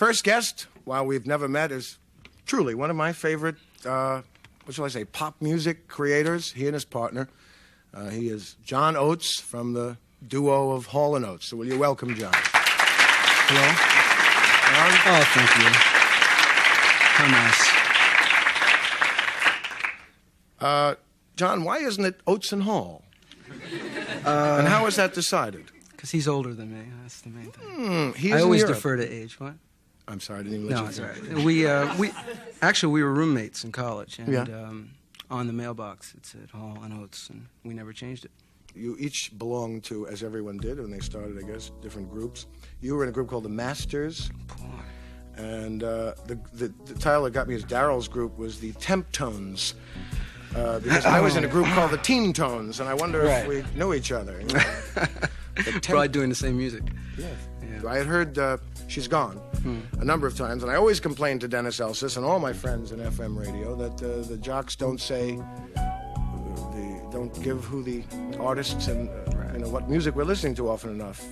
First guest, while we've never met, is truly one of my favorite, what shall I say, pop music creators. He and his partner. He is John Oates from the duo of Hall & Oates. So will you welcome John? Hello. John? Oh, thank you. How nice. John, why isn't it Oates and Hall? And how is that decided? Because he's older than me. That's the main thing. He I always in Europe. defer to age. What? I'm sorry, I didn't even let No, you it's all finish. right. We were roommates in college, and on the mailbox it said Hall & Oates, and we never changed it. You each belonged to, as everyone did when they started, I guess, different groups. You were in a group called the Masters. Boy. And the title that got me as Daryl's group was the Temp Tones. Because I was in a group called the Teen Tones, and I wonder if we knew each other. You know? Probably doing the same music. Yeah. I had heard She's Gone a number of times, and I always complained to Dennis Elsis and all my friends in FM radio that the jocks don't say, don't give who the artists and what music we're listening to often enough.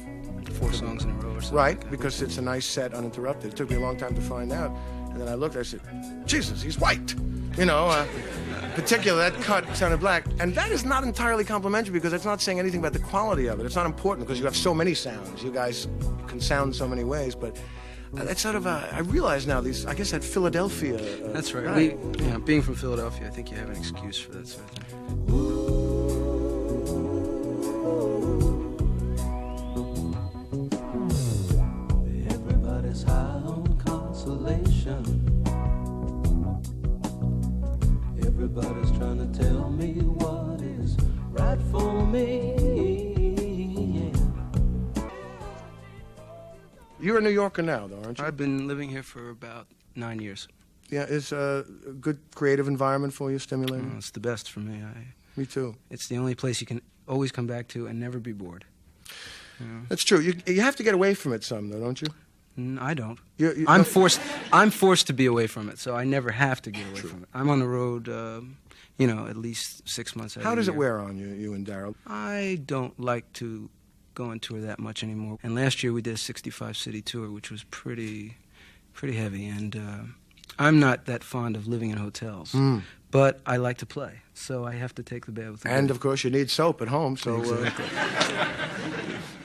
4 songs in a row or something. Right, because it's a nice set uninterrupted. It took me a long time to find out, and then I looked, I said, Jesus, he's white. You know, particularly that cut sounded black. And that is not entirely complimentary because it's not saying anything about the quality of it. It's not important because you have so many sounds. You guys can sound so many ways, but that's sort of I realize now I guess that Philadelphia. That's right. Being from Philadelphia, I think you have an excuse for that sort of thing. Everybody's high on consolation. Everybody's trying to tell me what is right for me. Yeah. You're a New Yorker now, though, aren't you? I've been living here for about 9 years. Yeah, is a good creative environment for you, stimulating? It's the best for me. Me too. It's the only place you can always come back to and never be bored. That's true. You have to get away from it some, though, don't you? I don't. I'm I'm forced to be away from it, so I never have to get away from it. I'm on the road, at least 6 months out of the year. How does it wear on you and Daryl? I don't like to go on tour that much anymore. And last year we did a 65-city tour, which was pretty heavy. And I'm not that fond of living in hotels, but I like to play, so I have to take the bad with the good. And of course, you need soap at home, so Exactly.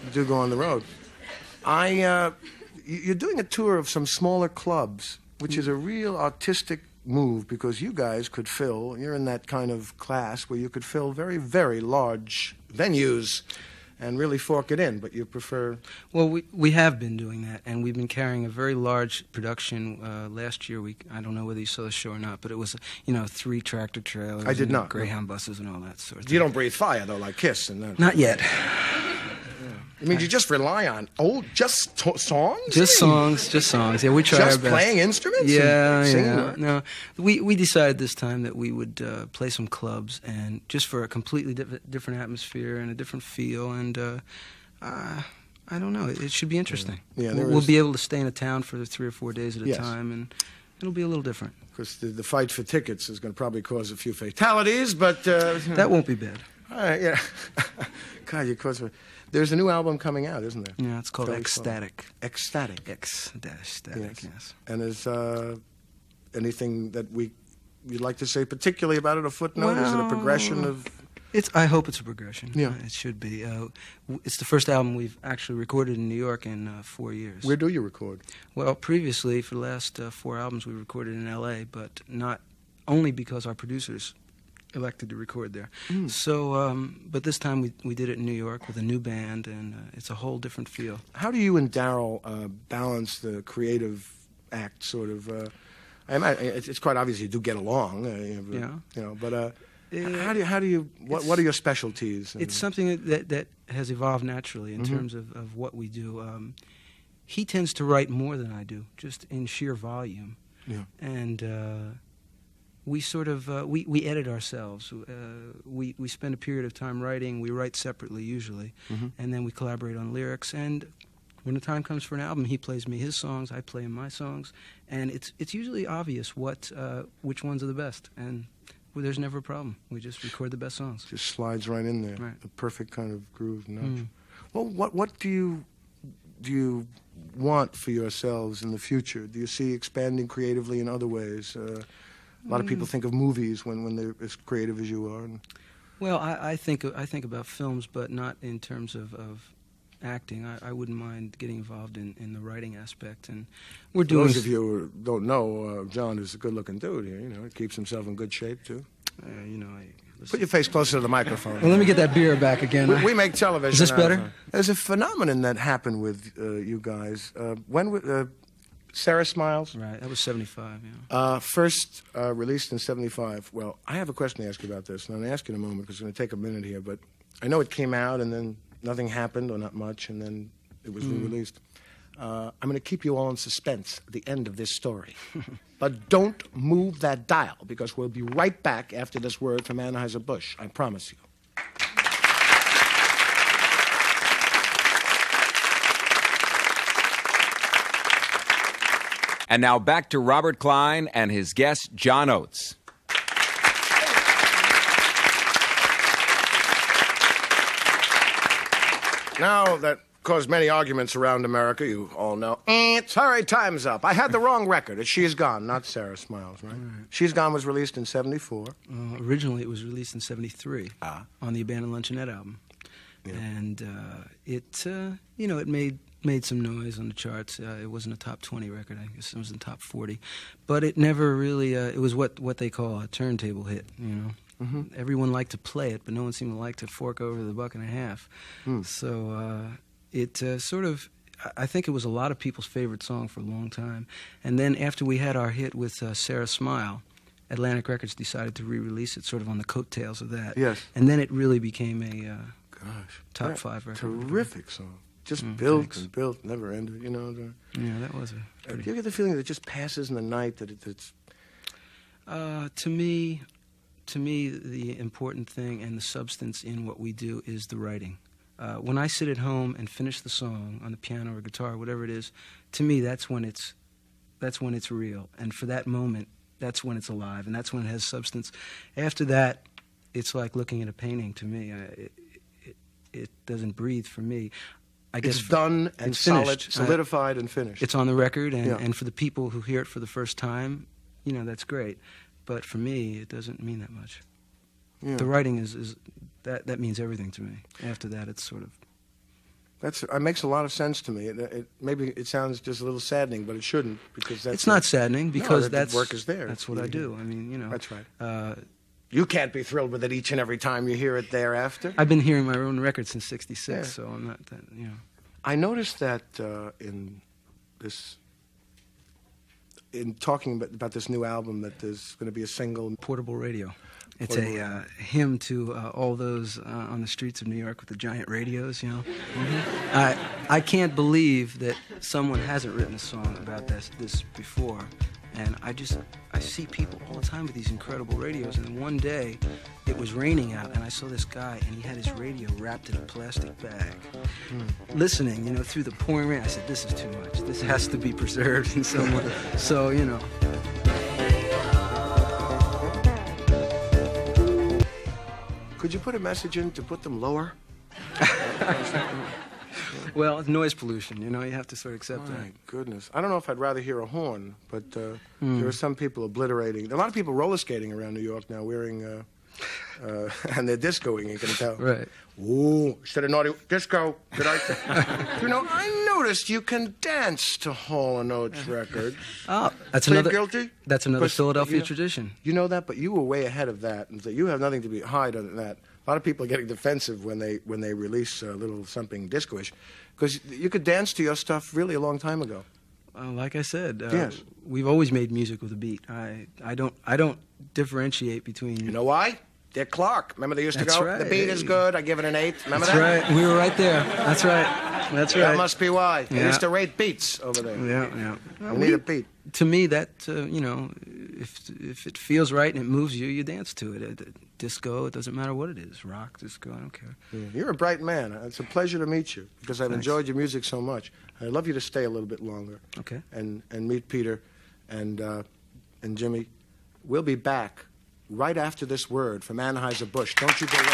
You do go on the road. You're doing a tour of some smaller clubs, which is a real artistic move because you guys could fill, you're in that kind of class where you could fill very, very large venues and really fork it in, but you prefer... Well, we have been doing that, and we've been carrying a very large production. Last year, I don't know whether you saw the show or not, but it was, 3 tractor trailers. I did not. Greyhound buses and all that sort of thing. You don't breathe fire, though, like Kiss and that. Not yet. I mean, you just rely on songs? Just songs. Yeah, we try our best. Just playing instruments? Yeah. No, we decided this time that we would play some clubs, and just for a completely different atmosphere and a different feel, and I don't know. It should be interesting. Yeah, we'll be able to stay in a town for 3 or 4 days at a time, and it'll be a little different. Because the fight for tickets is going to probably cause a few fatalities, but... that won't be bad. All right, yeah. God, you caused... There's a new album coming out, isn't there? Yeah, it's called Ecstatic. Ecstatic. Ecstatic, yes. And is anything that you'd like to say particularly about it, a footnote? Is it a progression of... I hope it's a progression. Yeah. It should be. It's the first album we've actually recorded in New York in 4 years. Where do you record? Well, previously, for the last 4 albums, we recorded in L.A., but not only because our producers elected to record there. So, but this time we did it in New York with a new band, and it's a whole different feel. How do you and Daryl balance the creative act, sort of? I imagine it's quite obvious you do get along. But how do you? What are your specialties? It's something that has evolved naturally in terms of what we do. He tends to write more than I do, just in sheer volume. Yeah. And we sort of we edit ourselves. We spend a period of time writing. We write separately usually, and then we collaborate on lyrics. And when the time comes for an album, he plays me his songs, I play him my songs, and it's usually obvious which ones are the best. And there's never a problem. We just record the best songs. Just slides right in there. Right. The perfect kind of groove. Well, what do you do you want for yourselves in the future? Do you see expanding creatively in other ways? A lot of people think of movies when they're as creative as you are. Well, I think about films, but not in terms of acting. I wouldn't mind getting involved in the writing aspect, and we're doing. Those of you who don't know, John is a good-looking dude here. You know, he keeps himself in good shape too. You know, Put your face closer to the microphone. Well, let me get that beer back again. We make television. Is this better? There's a phenomenon that happened with you guys. Sarah Smiles? Right, that was 75, yeah. First released in 75. Well, I have a question to ask you about this, and I'm going to ask you in a moment because it's going to take a minute here, but I know it came out and then nothing happened, or not much, and then it was re-released. I'm going to keep you all in suspense at the end of this story. But don't move that dial, because we'll be right back after this word from Anheuser-Busch. I promise you. And now back to Robert Klein and his guest, John Oates. Now that caused many arguments around America, you all know. Sorry, time's up. I had the wrong record. It's She's Gone, not Sarah Smiles, right? She's Gone was released in 74. Originally, it was released in 73 on the Abandoned Luncheonette album. Yeah. And it made some noise on the charts. It wasn't a top 20 record. I guess it was in top 40. But it never really, it was what they call a turntable hit, you know. Mm-hmm. Everyone liked to play it, but no one seemed to like to fork over the $1.50. So it sort of, I think it was a lot of people's favorite song for a long time. And then after we had our hit with Sarah Smile, Atlantic Records decided to re-release it sort of on the coattails of that. Yes. And then it really became a top 5 record. Terrific song. Just built and built, never ended, you know. Yeah, that was a pretty... Do you get the feeling that it just passes in the night, that it's... To me, the important thing and the substance in what we do is the writing. When I sit at home and finish the song on the piano or guitar, whatever it is, to me that's when it's real. And for that moment, that's when it's alive, and that's when it has substance. After that, it's like looking at a painting to me. It doesn't breathe for me. I guess it's done and it's solid, finished. solidified and finished. It's on the record, and for the people who hear it for the first time, you know, that's great. But for me, it doesn't mean that much. Yeah. The writing is that means everything to me. After that, it's sort of... It makes a lot of sense to me. Maybe it sounds just a little saddening, but it shouldn't, because that's... It's not saddening, because the work is there. That's what I do. I mean, you know... That's right. You can't be thrilled with it each and every time you hear it thereafter. I've been hearing my own record since '66, so I'm not that, you know... I noticed that in talking about this new album, that there's going to be a single... Portable radio. It's a hymn to all those on the streets of New York with the giant radios, you know. Mm-hmm. I can't believe that someone hasn't written a song about this before. And I see people all the time with these incredible radios. And then one day, it was raining out, and I saw this guy, and he had his radio wrapped in a plastic bag, listening, you know, through the pouring rain. I said, this is too much. This has to be preserved in some way. So, you know. Could you put a message in to put them lower? Well, it's noise pollution, you know, you have to sort of accept that. My goodness. I don't know if I'd rather hear a horn, but there are some people obliterating. There are a lot of people roller skating around New York now wearing, and they're discoing, you can tell. Right. Ooh, instead of naughty, disco. Did I? You know, I noticed you can dance to Hall & Oates records. Oh, that's Plead another... guilty? That's another Philadelphia tradition. You know that, but you were way ahead of that, and so you have nothing to be hide on that. A lot of people are getting defensive when they release a little something disco-ish, because you could dance to your stuff really a long time ago. Like I said, yes. We've always made music with a beat. I don't differentiate between... You know why? Dick Clark. Remember they used to That's go, right. The beat is good, I give it an 8. Remember That's that? right. We were right there. That's right. That's right. That must be why. They Yeah. used to rate beats over there. Yeah. You need a beat. To me, that, you know, if it feels right and it moves you, you dance to it. Disco, it doesn't matter what it is. Rock, disco, I don't care. Yeah. You're a bright man. It's a pleasure to meet you, because I've enjoyed your music so much. I'd love you to stay a little bit longer. Okay. And meet Peter and Jimmy. We'll be back right after this word from Anheuser-Busch. Don't you go away.